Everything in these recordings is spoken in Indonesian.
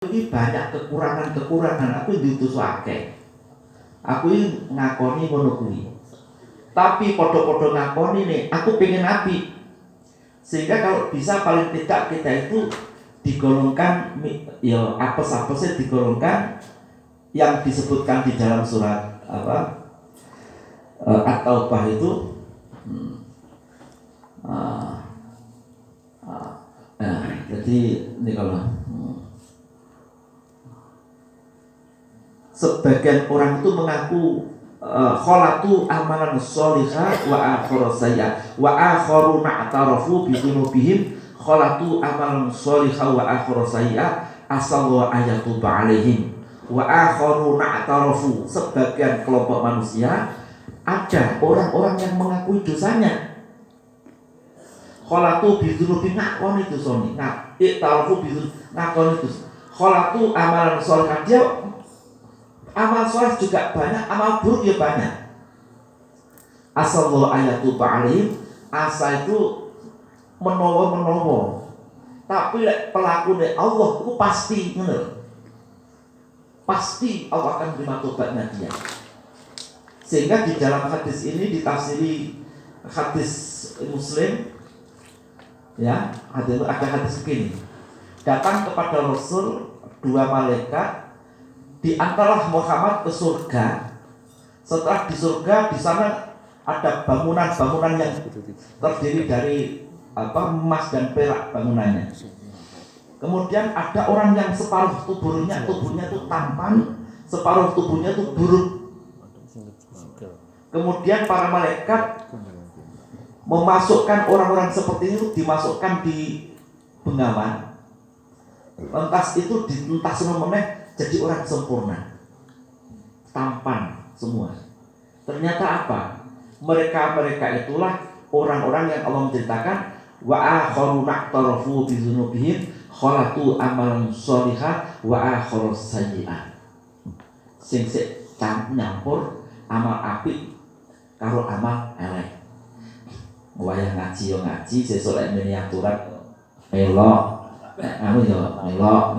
Iki banyak kekurangan-kekurangan aku diutus akeh. Aku ini ngakoni ngono kuwi. Tapi podo-podo ngakoni nih, aku pengen api. Sehingga kalau bisa paling tidak kita itu digolongkan ya apes-apesnya digolongkan yang disebutkan di dalam surat apa At-Taubah itu jadi ini kalau sebagian orang itu mengaku kholatu amalan sholihah wa akhara sayya wa akharu na'tarafu bi dzunubihim kholatu amalan sholihah wa akhara sayya asallahu ayatuba alaihim wa akharu na'tarafu. Sebagian kelompok manusia ada orang-orang yang mengakui dosanya, kholatu bi dzunubihim, ngakoni dosane, na'tarafu bi ngakoni dosa, kholatu amalan sholihah, dia amal soleh juga banyak, amal buruk ya banyak. Asallahu ayatuba alaihim, asa itu menowo, tapi pelaku Allah itu pasti benar, pasti Allah akan menerima tobatnya dia. Sehingga di dalam hadis ini ditafsiri hadis Muslim, ya, ada hadis begini, datang kepada Rasul dua malaikat, di antara Muhammad ke surga. Setelah di surga, di sana ada bangunan-bangunan yang terdiri dari emas dan perak bangunannya. Kemudian ada orang yang separuh tubuhnya itu tampan, separuh tubuhnya itu buruk. Kemudian para malaikat memasukkan orang-orang seperti itu, dimasukkan di bengawan. Lantas itu dientas meneh jadi orang sempurna, tampan semua. Ternyata apa? Mereka itulah orang-orang yang Allah menceritakan wa akharu na'tarafu bi dzunubihim kholatu amalan sholihah wa akharu sayyi'ah. Sing nyampur amal apik karo amal elek. Wayah ngaji yo ngaji, sesuk lek miniaturan melok, anu yo melok.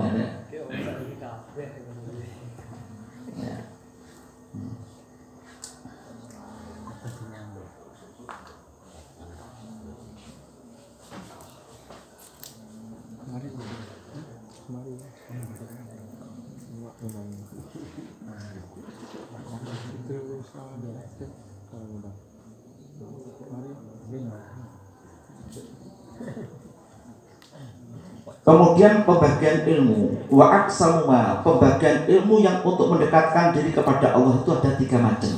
Kemudian pembagian ilmu, wa aksamuma, pembagian ilmu yang untuk mendekatkan diri kepada Allah itu ada 3 macam.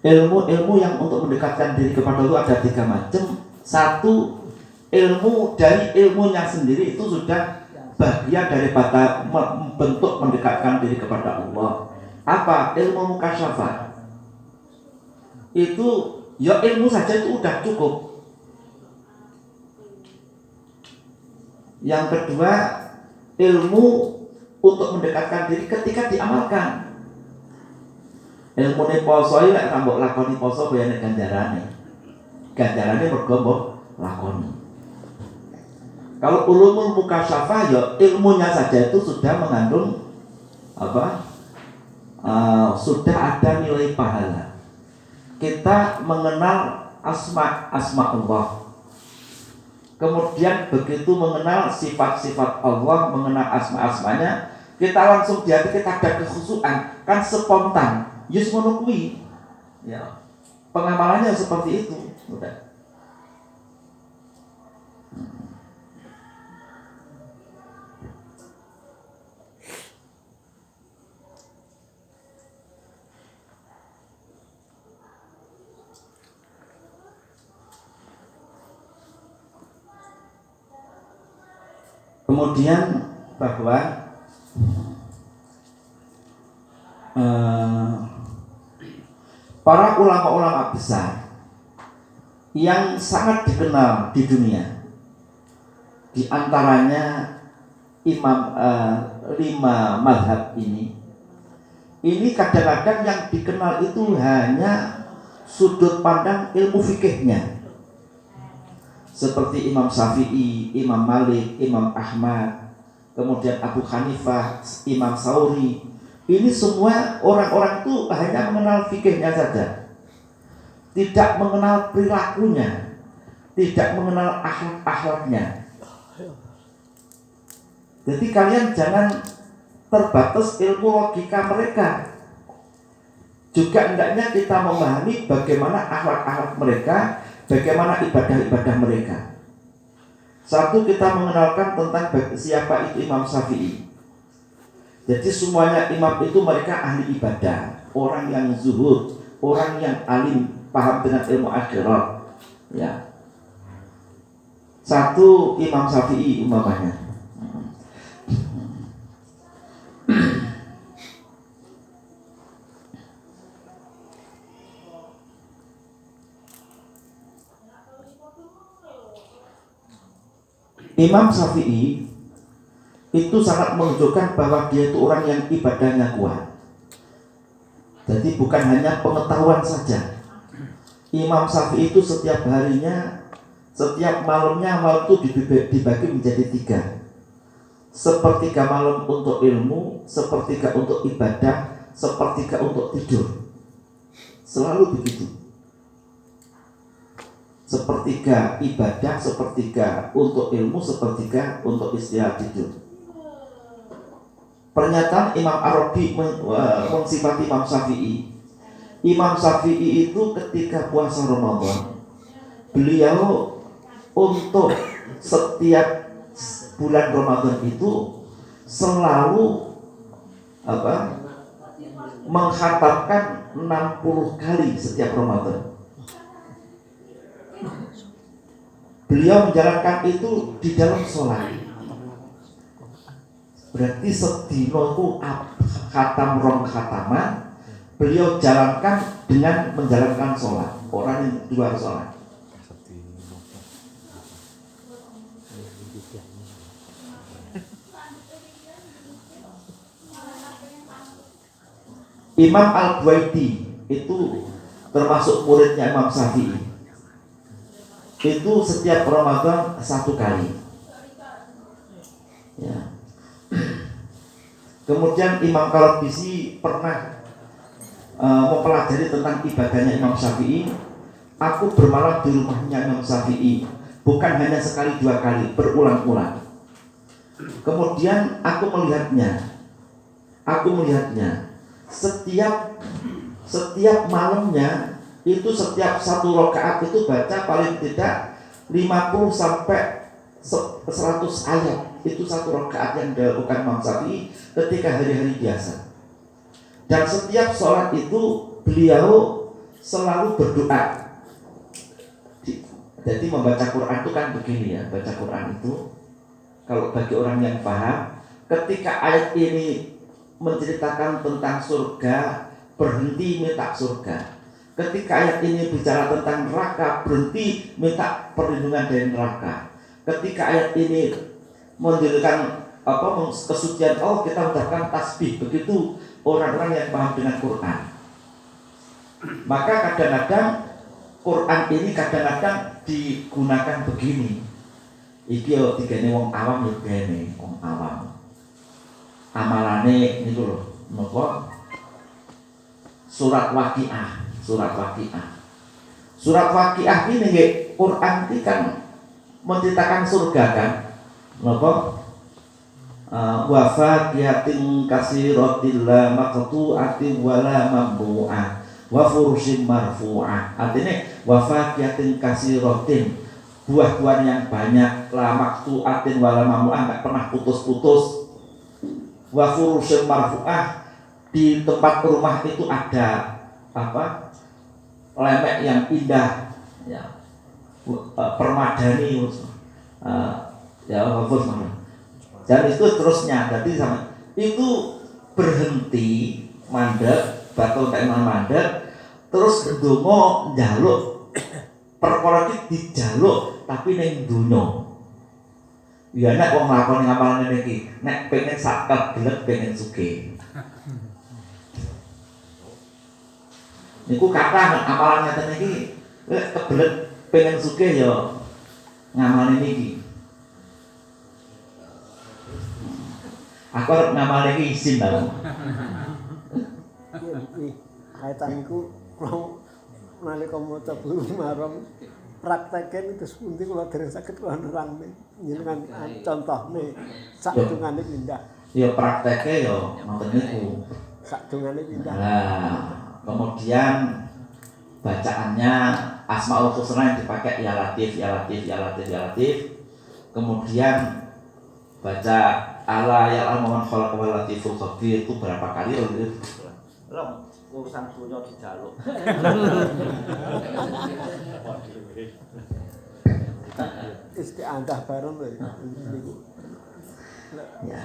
Ilmu yang untuk mendekatkan diri kepada Allah ada 3 macam. Satu, ilmu dari ilmunya sendiri itu sudah bagian daripada bentuk mendekatkan diri kepada Allah. Apa? Ilmu mukasyafah. Itu ya ilmu saja itu udah cukup. Yang kedua, ilmu untuk mendekatkan diri ketika diamalkan. Ilmu ne poso iki lek tambok lakoni poso bayane ganjarane. Ganjarane mergo mbok lakoni. Kalau ulumul mukasyafah ya ilmunya saja itu sudah mengandung sudah ada nilai pahala. Kita mengenal asma Allah. Kemudian begitu mengenal sifat-sifat Allah, mengenal asma-asmanya, kita langsung di hati kita ada kekhusyuan, kan spontan. Yus ngono kuwi. Ya. Pengamalannya seperti itu. Udah. Kemudian bahwa para ulama-ulama besar yang sangat dikenal di dunia, di antaranya imam 5 mazhab ini kadang-kadang yang dikenal itu hanya sudut pandang ilmu fikihnya. Seperti Imam Syafi'i, Imam Malik, Imam Ahmad, kemudian Abu Hanifah, Imam Sauri. Ini semua orang-orang itu hanya mengenal fikihnya saja, tidak mengenal perilakunya, tidak mengenal akhlak-akhlaknya. Jadi kalian jangan terbatas ilmu logika mereka. Juga hendaknya kita memahami bagaimana akhlak-akhlak mereka, bagaimana ibadah-ibadah mereka. Satu, kita mengenalkan tentang siapa itu Imam Syafi'i. Jadi semuanya imam itu mereka ahli ibadah, orang yang zuhud, orang yang alim, paham dengan ilmu akhirat. Ya. Satu, Imam Syafi'i umpamanya. Imam Syafi'i itu sangat menunjukkan bahwa dia itu orang yang ibadahnya kuat. Jadi bukan hanya pengetahuan saja. Imam Syafi'i itu setiap harinya, setiap malamnya, malam itu dibagi menjadi 3. Sepertiga malam untuk ilmu, sepertiga untuk ibadah, sepertiga untuk tidur. Selalu begitu. Sepertiga ibadah, sepertiga untuk ilmu, sepertiga untuk istirahat tidur. Pernyataan Imam Arabi mensifati Imam Syafi'i. Imam Syafi'i itu ketika puasa Ramadan, beliau untuk setiap bulan Ramadan itu selalu mengkhatamkan 60 kali setiap Ramadan. Beliau menjalankan itu di dalam sholat. Berarti sedino itu khatam rong khataman beliau jalankan dengan menjalankan sholat. Orang yang luar sholat. Imam Al-Buwaiti itu termasuk muridnya Imam Syafi'i. Itu setiap Ramadan 1 kali. Ya. Kemudian Imam Qarabisi pernah mempelajari tentang ibadahnya Imam Syafi'i. Aku bermalam di rumahnya Imam Syafi'i, bukan hanya sekali 2 kali, berulang-ulang. Kemudian aku melihatnya setiap malamnya itu setiap 1 rakaat itu baca paling tidak 50 sampai 100 ayat. Itu 1 rakaat yang dilakukan Imam Syafi'i ketika hari-hari biasa. Dan setiap sholat itu beliau selalu berdoa. Jadi membaca Quran itu kan begini ya, baca Quran itu kalau bagi orang yang paham, ketika ayat ini menceritakan tentang surga, berhenti minta surga. Ketika ayat ini bicara tentang neraka, berhenti minta perlindungan dari neraka. Ketika ayat ini menunjukkan kesucian Allah, kita mengucapkan tasbih. Begitu orang-orang yang paham dengan Quran. Maka kadang-kadang Quran ini kadang-kadang digunakan begini. Iki yo digene wong awam yo gene wong awam. Amalane niku lho, napa? Surat Waqiah. Surat Waqiah ini nggih Quran iki kan menceritakan surga kan. Napa? Wa faqiyatin kasiratil la maqtu'atin wala mambu'ah wa furushin marfu'ah. Artinya wa faqiyatin kasiratin, buah-buahan yang banyak, la maqtu'atin wala mambu'ah, enggak pernah putus-putus. Wa furushin marfu'ah, di tempat rumah itu ada lemek yang indah ya, permadani ya bagus mana. Dan itu terusnya, jadi sama itu berhenti mandek, bakal kayak mandek, terus ndonga njaluk perkara iki dijaluk tapi ning donya. Ya nek wong nglakoni ngamal ngene iki, nek pengen sakat gelek pengen sugih. Niku kathah amalan ngeten iki kebelet pengen sugih ya ngamalane niki. Aku harus ngamalin izin lah. Kaitan iku kula nalika maca Bulughul Maram prakteken terus pundi kula dereng saged kula nerangne njenengan contone sakdungane pindah. Ya prakteke ya ngoten niku. Sakdungane pindah. Nah, kemudian bacaannya Asmaul Husna yang dipakai ya Latif, ya Latif, ya Latif, ya Latif. Kemudian baca ala ya al-man khalaq wa latiful khabir itu berapa kali urusan dunia dijaluk. Isti'adzah bareng lho niku. Ya.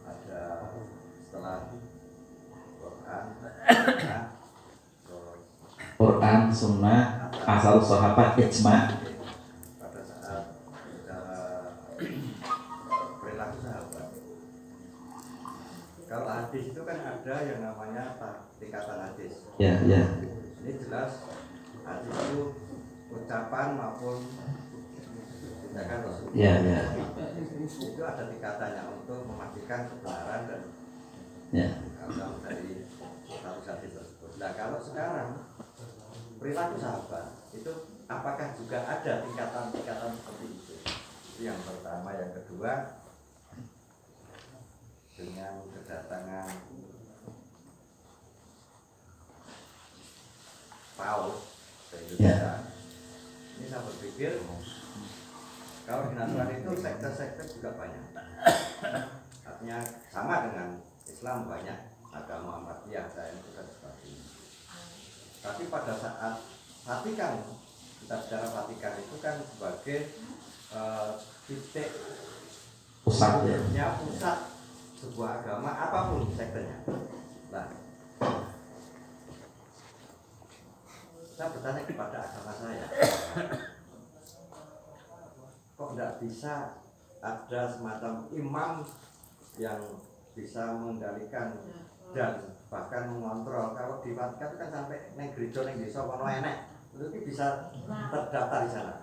Ada setelah Quran, Sunnah, asal sahabat, ijma. pada saat perilaku sahabat. Kalau hadis itu kan ada yang namanya tingkatan hadis. Ya, ya. Ini jelas hadis itu ucapan maupun tindakan Rasul. Ya, ya. Itu ada tingkatannya untuk memastikan kebenaran dan Ya. asal dari satu hadis tersebut. Nah kalau sekarang perilaku sahabat itu apakah juga ada tingkatan-tingkatan seperti itu? Itu yang pertama. Yang kedua, dengan kedatangan Paus ke Indonesia, ini saya berpikir kalau di Nasrani itu sekte-sekte juga banyak. Artinya sama dengan Islam, banyak agama Ahmadiyah dan juga sebagainya. Tapi pada saat Vatikan, kita bicara Vatikan itu kan sebagai titik Pusatnya. pusat sebuah agama apapun sektenya. Nah, saya bertanya kepada agama saya, kok tidak bisa ada semacam imam yang bisa mengendalikan dan bahkan mengontrol. Kalau di Vatikan itu kan sampai neng gereja neng desa kono enek, itu bisa terdaftar di sana.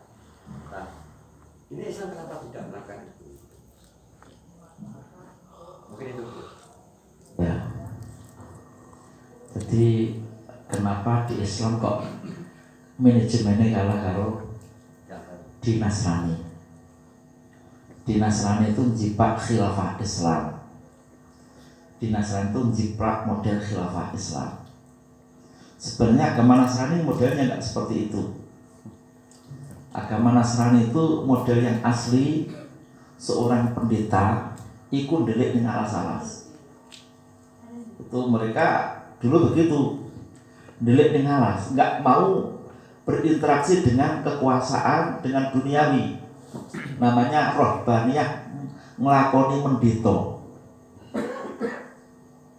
Nah, ini Islam kenapa tidak melakukan itu? Mungkin itu. Ya. Jadi kenapa di Islam kok manajemennya kalah karo di Nasrani? Di Nasrani itu jiplak khilafah Islam. Di Nasrani itu jiplak model khilafah Islam. Sebenarnya agama Nasrani modelnya nggak seperti itu. Agama Nasrani itu model yang asli, seorang pendeta ikut delik dengan alas-alas. Itu mereka dulu begitu, delik dengan alas, nggak mau berinteraksi dengan kekuasaan, dengan duniawi. Namanya rohbaniyah, ngelakoni mendito.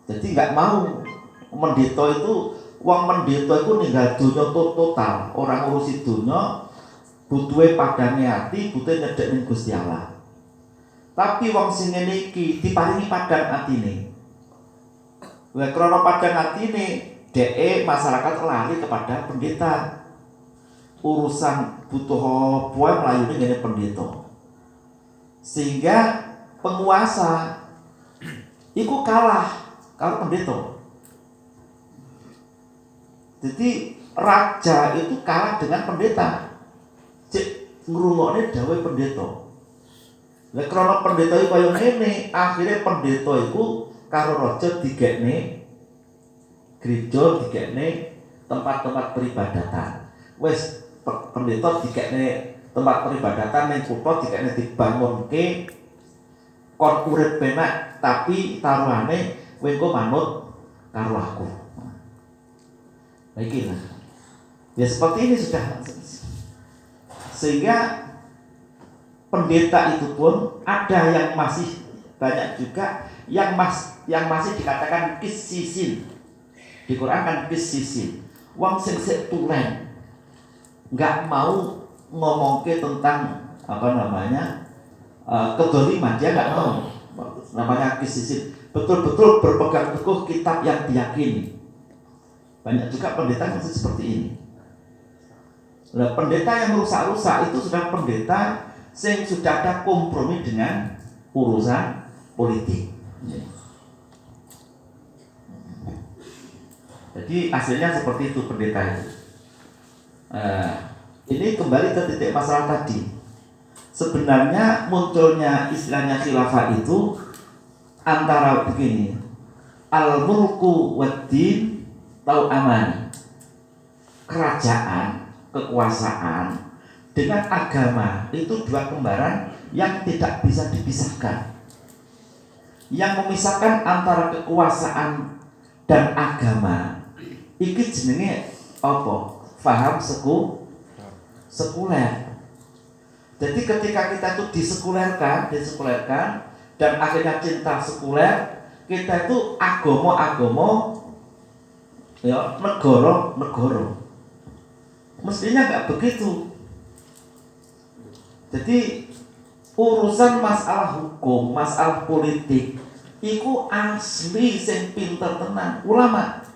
Jadi nggak mau mendito itu, uang mendito itu ninggal dunia total. Orang urusi dunia, butuhe padane ati, butuhe nyedek ning Gusti Allah. Tapi wong sing ngene iki diparingi padang atine. Lah krana padang atine, dhek masyarakat lari kepada pendeta. Urusan butuh apa mlayune ngene pendeta. Sehingga penguasa iku kalah karo pendeta. Jadi raja itu kalah dengan pendeta. Cek ngrungokne dawuhe pendeta. Lah krana pendeta iku kaya ngene, akhire pendeta iku karo raja digekne gereja, digekne tempat-tempat peribadatan. Wis pendeta digekne tempat peribadatan ning kutha, digekne dibangunke kon urip penak, tapi taruhane kowe engko manut karo aku. Nah iki lah. Ya seperti ini sudah. Sehingga pendeta itu pun ada yang masih banyak juga yang masih dikatakan kisisin. Di Quran kan kisisin. Wong sing tulen. Enggak mau ngomongke tentang kedzaliman, dia enggak mau. Namanya kisisin. Betul-betul berpegang teguh kitab yang diyakini. Banyak juga pendeta yang seperti ini. Nah, pendeta yang rusak-rusak itu sudah pendeta yang sudah ada kompromi dengan urusan politik. Jadi hasilnya seperti itu pendeta itu. Ini kembali ke titik masalah tadi. Sebenarnya munculnya istilahnya khilafah itu antara begini, al-mulku wad-din tau amani, kerajaan, kekuasaan dengan agama itu dua kembaran yang tidak bisa dipisahkan. Yang memisahkan antara kekuasaan dan agama iki jenenge apa? Faham sekuler. Jadi ketika kita itu disekulerkan dan akhirnya cinta sekuler, kita itu agama ya negara. Mestinya nggak begitu. Jadi urusan masalah hukum, masalah politik, iku asli sing pinter tenan ulama.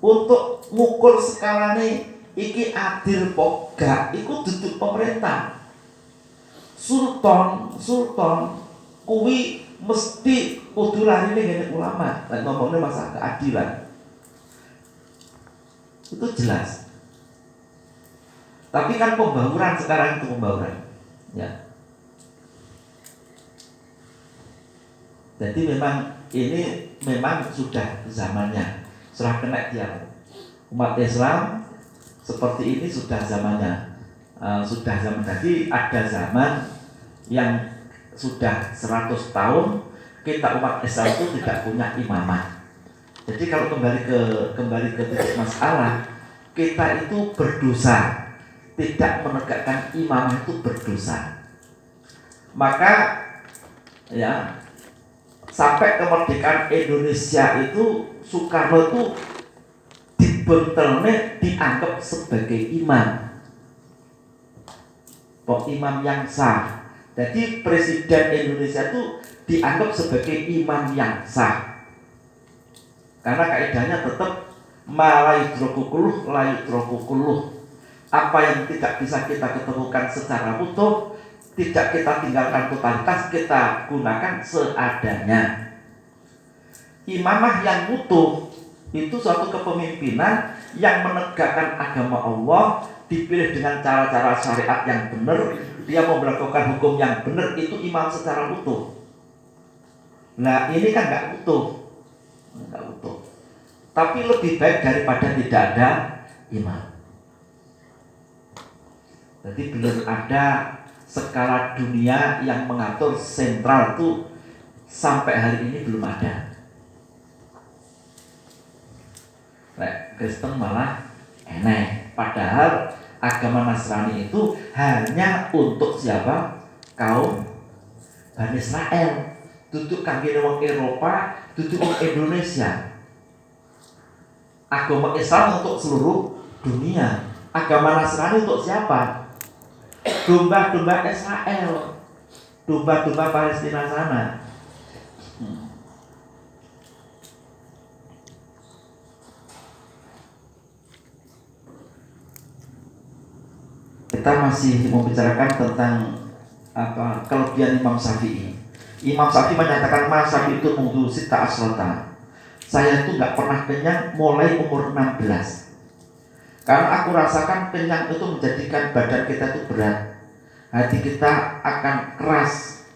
Untuk ngukur skalane iki adil pok gak, iku duduk pemerintah. Sultan kuwi mesti kudu larine ngene ulama. Lah ngomongnya masalah keadilan. Itu jelas. Tapi kan pembauran sekarang itu pembauran. Ya. Jadi ini memang sudah zamannya. Serah kena dia umat Islam seperti ini sudah zamannya. Sudah zaman tadi ada zaman yang sudah 100 tahun kita umat Islam itu tidak punya imamah. Jadi kalau kembali ke titik masalah, kita itu berdosa. Tidak menegakkan imamah itu berdosa. Maka ya sampai kemerdekaan Indonesia itu Soekarno itu dibentelnya dianggap sebagai imam. Imam yang sah. Jadi presiden Indonesia itu dianggap sebagai imam yang sah. Karena kaidahnya tetap malayudrokukuluh layudrokukuluh. Apa yang tidak bisa kita ketemukan secara utuh, tidak kita tinggalkan totalitas, kita gunakan seadanya. Imamah yang utuh itu suatu kepemimpinan yang menegakkan agama Allah, dipilih dengan cara-cara syariat yang benar, dia mau melakukan hukum yang benar, itu imam secara utuh. Nah ini kan nggak utuh. Tapi lebih baik daripada tidak ada imam. Jadi belum ada skala dunia yang mengatur sentral itu sampai hari ini belum ada. Kristen malah enek. Padahal agama Nasrani itu hanya untuk siapa? Kaum Bani Israel. Duduk kangge wong Eropa, duduk wong Indonesia. Agama Islam untuk seluruh dunia. Agama Nasrani untuk siapa? Domba-domba Israel, domba-domba Palestina sana. Kita masih membicarakan tentang kelebihan Imam Syafi'i. Imam Syafi'i menyatakan Mas Syafi'i itu munggu sita asrota. Saya itu nggak pernah kenyang mulai umur 16. Karena aku rasakan kenyang itu menjadikan badan kita itu berat. Hati kita akan keras,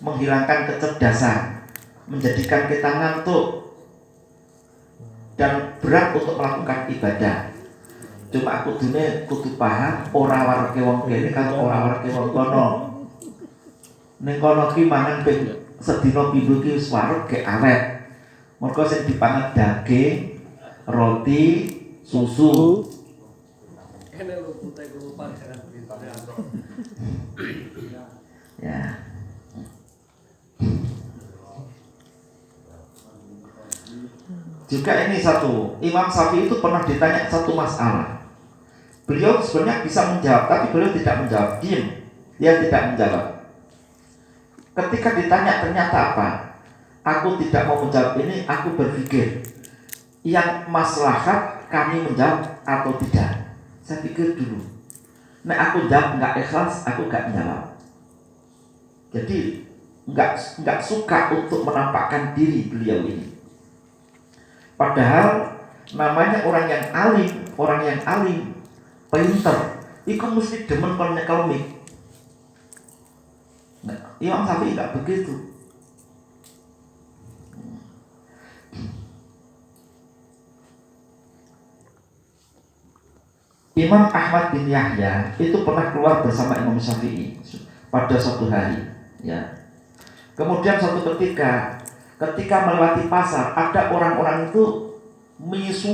menghilangkan kecerdasan, menjadikan kita ngantuk dan berat untuk melakukan ibadah. Cuma aku kudu paham ora warke wong kene kalau ora warke wong kono. Ning kono ki mangan ping sedina pindho ki wis wareg ge awet. Mergo sing dipangan daging, roti, susu. Ya. Juga ini satu, Imam Syafi'i itu pernah ditanya satu masalah. Beliau sebenarnya bisa menjawab, tapi beliau tidak menjawab, diam. Dia tidak menjawab. Ketika ditanya ternyata apa? Aku tidak mau menjawab ini, aku berpikir yang maslahat kami menjawab atau tidak. Saya pikir dulu. Nah aku jawab nggak ikhlas, aku nggak menjawab. Jadi nggak suka untuk menampakkan diri beliau ini. Padahal namanya orang yang alim, pinter, itu mesti demen kon nyekel mic. Nah, Imam Syafi'i nggak begitu. Imam Ahmad bin Yahya itu pernah keluar bersama Imam Syafi'i pada suatu hari, ya. Kemudian suatu ketika melewati pasar, ada orang-orang itu misuh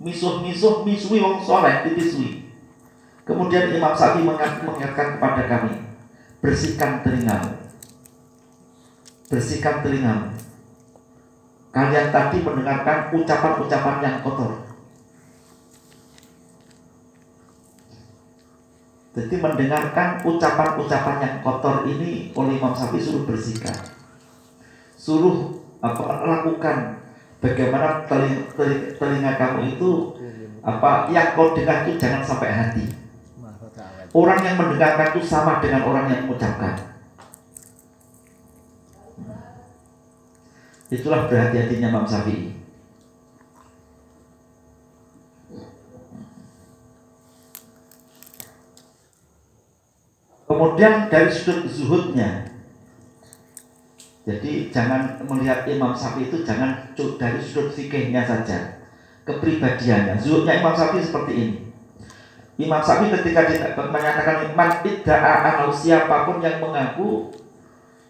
wong soleh, dipisui. Kemudian Imam Syafi'i mengingatkan kepada kami, bersihkan telingamu. Kalian tadi mendengarkan ucapan-ucapan yang kotor. Jadi mendengarkan ucapan-ucapan yang kotor ini oleh Imam Syafi'i suruh bersihkan, suruh lakukan bagaimana telinga kamu itu yang kau dengar itu jangan sampai hati. Orang yang mendengarkan itu sama dengan orang yang mengucapkan. Itulah berhati-hatinya Imam Syafi'i. Kemudian dari sudut zuhudnya, jadi jangan melihat Imam Syafi'i itu jangan dari sudut fikihnya saja, kepribadiannya. Zuhudnya Imam Syafi'i seperti ini. Imam Syafi'i ketika menyatakan man idda'a, siapapun yang mengaku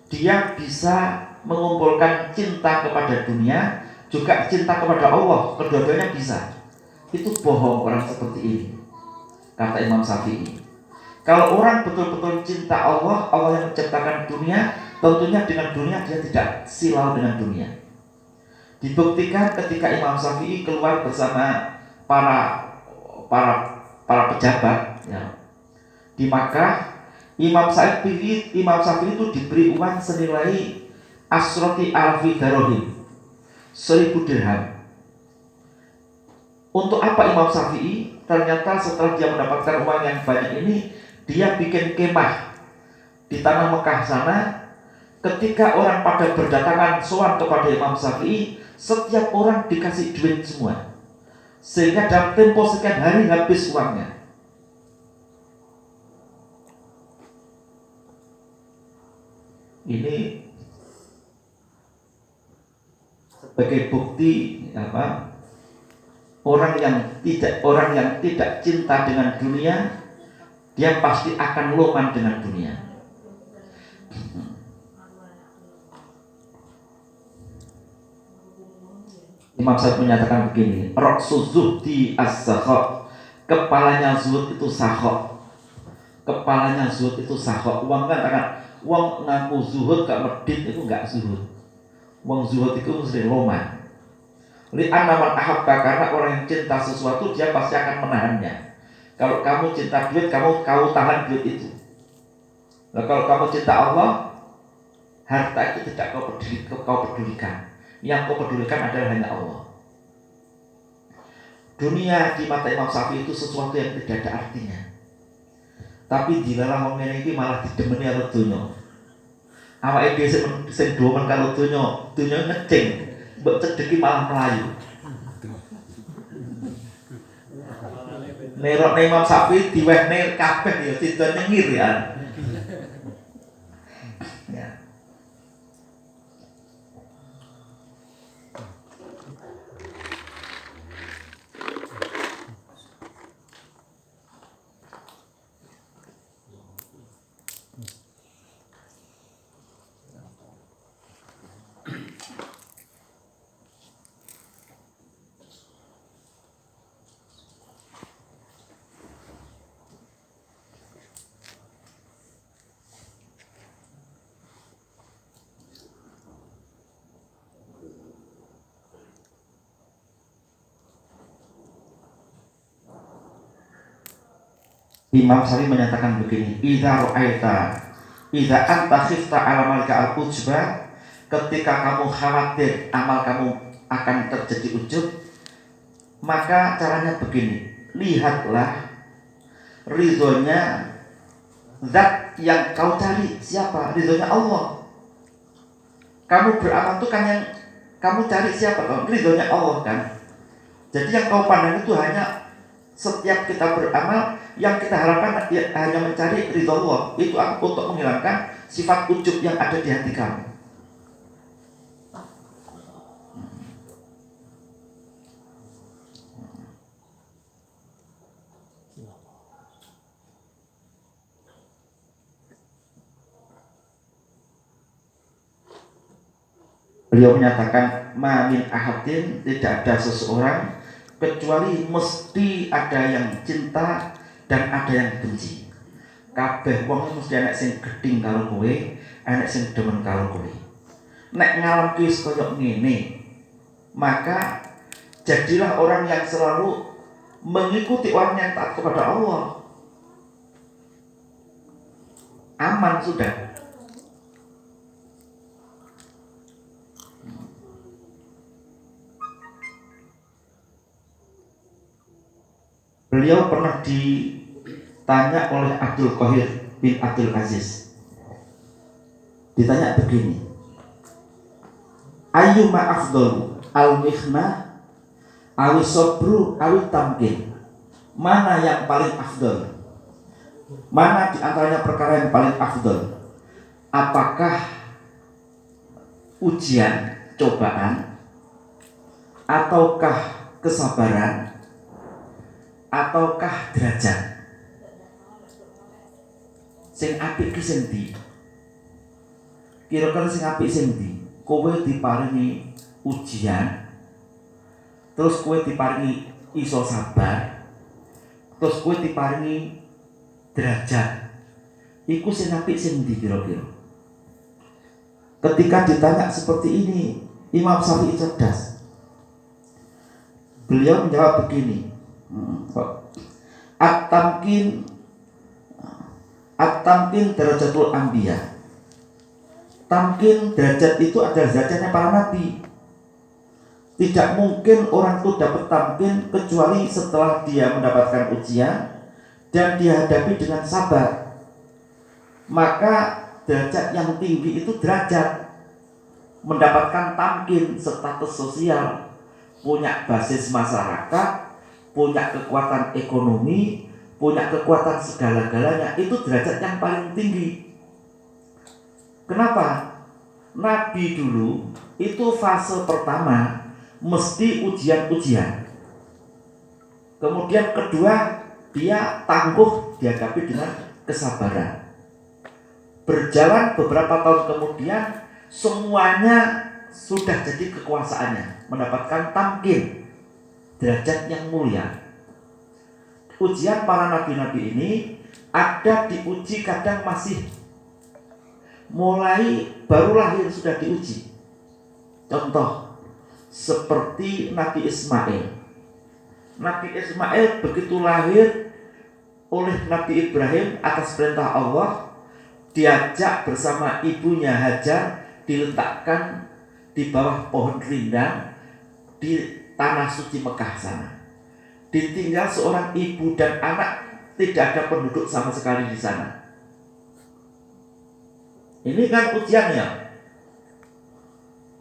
dia bisa mengumpulkan cinta kepada dunia juga cinta kepada Allah, kedua-duanya bisa, itu bohong orang seperti ini, kata Imam Syafi'i. Kalau orang betul-betul cinta Allah yang menciptakan dunia, tentunya dengan dunia dia tidak silau dengan dunia. Dibuktikan ketika Imam Syafi'i keluar bersama para pejabat, ya, di Makkah, Imam Syafi'i itu diberi uang senilai asroti alfi darahim, 1000 dirham. Untuk apa Imam Syafi'i? Ternyata setelah dia mendapatkan uang yang banyak ini, dia bikin kemah di tanah Mekah sana. Ketika orang pada berdatangan sowan kepada Imam Syafi'i, setiap orang dikasih duit semua, sehingga dalam tempo sekian hari habis uangnya. Ini sebagai bukti orang yang tidak cinta dengan dunia, dia pasti akan loman dengan dunia. Imam Syafi'i menyatakan begini, ra'su zuhdi as-sakha, kepalanya zuhud itu sakha. Kepalanya zuhud itu sakha. Uang kan uang ngaku zuhud gak medit itu enggak zuhud. Uang zuhud itu mesti loman. Li'anna man ahabba, karena orang yang cinta sesuatu dia pasti akan menahannya. Kalau kamu cinta duit, kamu tahan duit itu. Nah, kalau kamu cinta Allah, harta itu tidak kau pedulikan. Yang kau pedulikan adalah hanya Allah. Dunia di mata Imam Syafi'i itu sesuatu yang tidak ada artinya. Tapi dilalah wong ngene iki malah didemeni karo donya. Awake dhewe sing domen karo donya ngecing, mbok cedeki malah melayu. Nerok Imam Syafi'i diwehne kabeh ya sidon nyengir ya. Imam Syafi'i menyatakan begini, idza anta khifta ala malika al-ujba, ketika kamu khawatir amal kamu akan terjadi ujub, maka caranya begini, lihatlah ridhonya zat yang kau cari. Siapa? Ridhonya Allah. Kamu beramal itu kan yang kamu cari siapa? Ridhonya Allah kan. Jadi yang kau pandang itu hanya setiap kita beramal, yang kita harapkan ya, hanya mencari ridho Allah. Itu untuk menghilangkan sifat ujub yang ada di hati kamu. Beliau menyatakan min ahadin, tidak ada seseorang kecuali mesti ada yang cinta dan ada yang benci. Kabeh wong mesti ana sing gedhing karo kowe, ana sing demen karo kowe. Nek ngalam ki wis koyo ngene, maka jadilah orang yang selalu mengikuti orang yang taat kepada Allah. Aman sudah. Beliau pernah ditanya oleh Abdul Qahir bin Abdul Aziz. Ditanya begini, ayyuma afdalu al-mihnah awi sabru awi tamkin. Mana yang paling afdal? Mana di antaranya perkara yang paling afdal? Apakah ujian, cobaan, ataukah kesabaran, ataukah derajat? Sing apik ki sing ndi? Kira-kira sing apik sing ndi? Kowe diparingi ujian, terus kowe diparingi iso sabar, terus kowe diparingi derajat. Iku sing apik sing ndi kira-kira? Ketika ditanya seperti ini, Imam Syafi'i cerdas. Beliau menjawab begini, At-tamkin darajatul anbiya. Tamkin derajat itu adalah derajatnya para nabi. Tidak mungkin orang itu dapat tamkin kecuali setelah dia mendapatkan ujian dan dihadapi dengan sabar. Maka derajat yang tinggi itu derajat mendapatkan tamkin, status sosial, punya basis masyarakat, punya kekuatan ekonomi, punya kekuatan segala-galanya. Itu derajat yang paling tinggi. Kenapa? Nabi dulu itu fase pertama mesti ujian-ujian. Kemudian kedua, dia tangguh dihadapi dengan kesabaran. Berjalan beberapa tahun kemudian, semuanya sudah jadi kekuasaannya, mendapatkan tamkin, derajat yang mulia. Ujian para nabi-nabi ini ada diuji, kadang masih mulai baru lahir sudah diuji. Contoh seperti Nabi Ismail. Nabi Ismail begitu lahir oleh Nabi Ibrahim atas perintah Allah, diajak bersama ibunya Hajar diletakkan di bawah pohon rindang di tanah suci Mekah sana. Ditinggal seorang ibu dan anak, tidak ada penduduk sama sekali di sana. Ini kan ujiannya.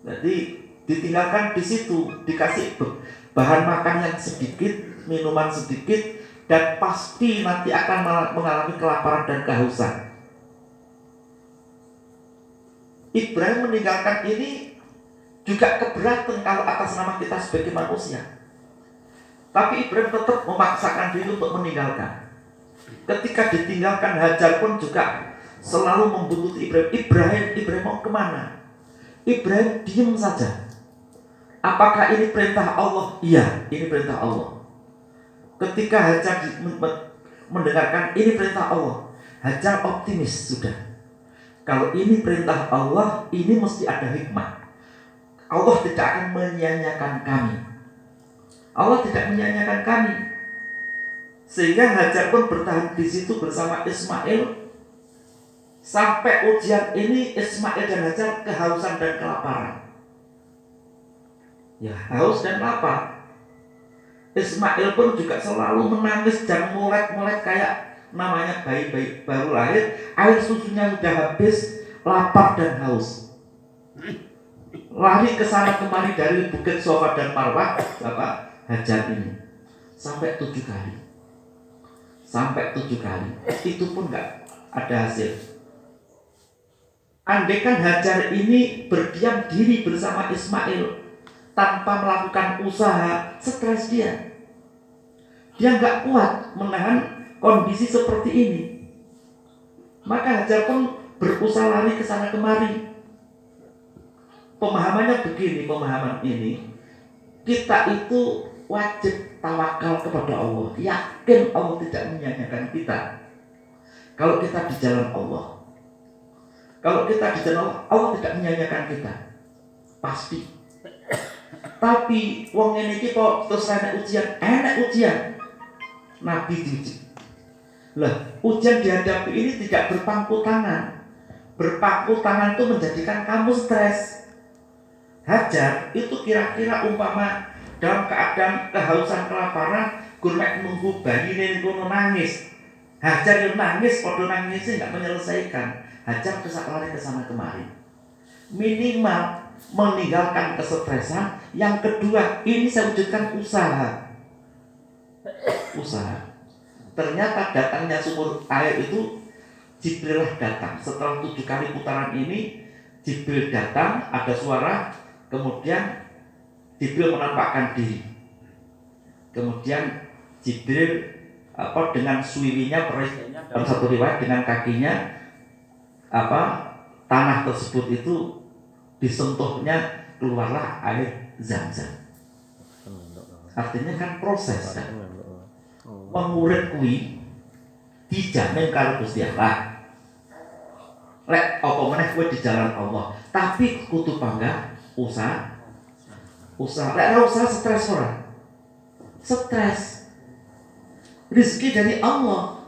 Jadi ditinggalkan di situ, dikasih bahan makan yang sedikit, minuman sedikit, dan pasti nanti akan mengalami kelaparan dan kehausan. Ibrahim meninggalkan ini juga keberatan kalau atas nama kita sebagai manusia. Tapi Ibrahim tetap memaksakan diri untuk meninggalkan. Ketika ditinggalkan, Hajar pun juga selalu membuntuti Ibrahim. Ibrahim mau kemana? Ibrahim diam saja. Apakah ini perintah Allah? Iya, ini perintah Allah. Ketika Hajar mendengarkan ini perintah Allah, Hajar optimis sudah. Kalau ini perintah Allah, ini mesti ada hikmah. Allah tidak akan menyia-nyiakan kami. Allah tidak menyia-nyiakan kami. Sehingga Hajar pun bertahan di situ bersama Ismail. Sampai ujian ini Ismail dan Hajar kehausan dan kelaparan. Ya haus dan lapar. Ismail pun juga selalu menangis dan molet-molet kayak namanya bayi-bayi baru lahir, air susunya sudah habis, lapar dan haus. Lari ke sana kemari dari Bukit Sofa dan Marwah, Hajar ini sampai 7 kali. Sampai 7 kali. Itu pun nggak ada hasil. Andaikan Hajar ini berdiam diri bersama Ismail tanpa melakukan usaha, stres dia. Dia nggak kuat menahan kondisi seperti ini. Maka Hajar pun berusaha lari ke sana kemari. Pemahamannya begini, pemahaman ini, kita itu wajib tawakal kepada Allah, yakin Allah tidak menyanyiakan kita. Kalau kita di jalan Allah, kalau kita di jalan Allah, Allah tidak menyanyiakan kita, pasti. Tapi wong ini kita terus enak ujian, Nabi diuji. Lah, ujian dihadapi ini tidak berpangku tangan. Berpangku tangan itu menjadikan kamu stres. Hajar itu kira-kira umpama dalam keadaan kehausan, kelaparan, gurmek nunggu bayi ini kono nangis. Hajar yang nangis, podo nangisnya nggak menyelesaikan. Hajar lari ke sana kemari. Minimal meninggalkan kesetresan. Yang kedua, ini saya wujudkan usaha. Ternyata datangnya sumur air itu Jibril datang. Setelah 7 kali putaran ini, Jibril datang, ada suara, kemudian Jibril menampakkan diri. Kemudian Jibril dengan suwiwinya, dalam satu riwayat dengan kakinya, tanah tersebut itu disentuhnya, keluarlah air Zam-Zam. Artinya kan proses kan. Pengurit kuwi dijamin karo Gusti Allah. Lek apa meneh kowe di jalan Allah, tapi kudu bangga usaha. Lek ora usaha stres ora? Stres. Rezeki dari Allah.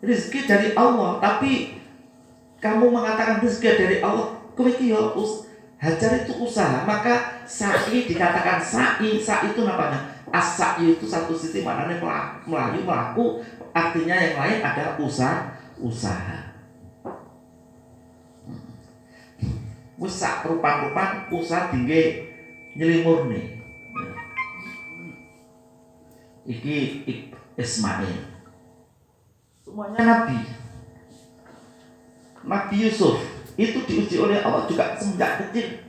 Rezeki dari Allah, tapi kamu mengatakan rezeki dari Allah, kowe iki yo Hajar itu usaha, maka sa'i dikatakan sa'i itu namanya. As-sa'i itu satu sisi maknanya melaku, artinya yang lain ada usaha. Wis sak rupa-rupa usaha tinggi nyelimur nih. Iki Ismail. Semuanya Nabi Yusuf itu diuji oleh Allah juga semenjak kecil.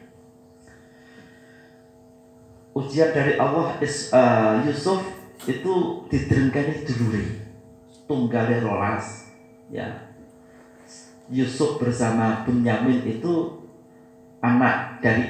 Ujian dari Allah Yusuf itu didrengkani dulure tunggale rolas ya. Yusuf bersama Bunyamin itu anak dari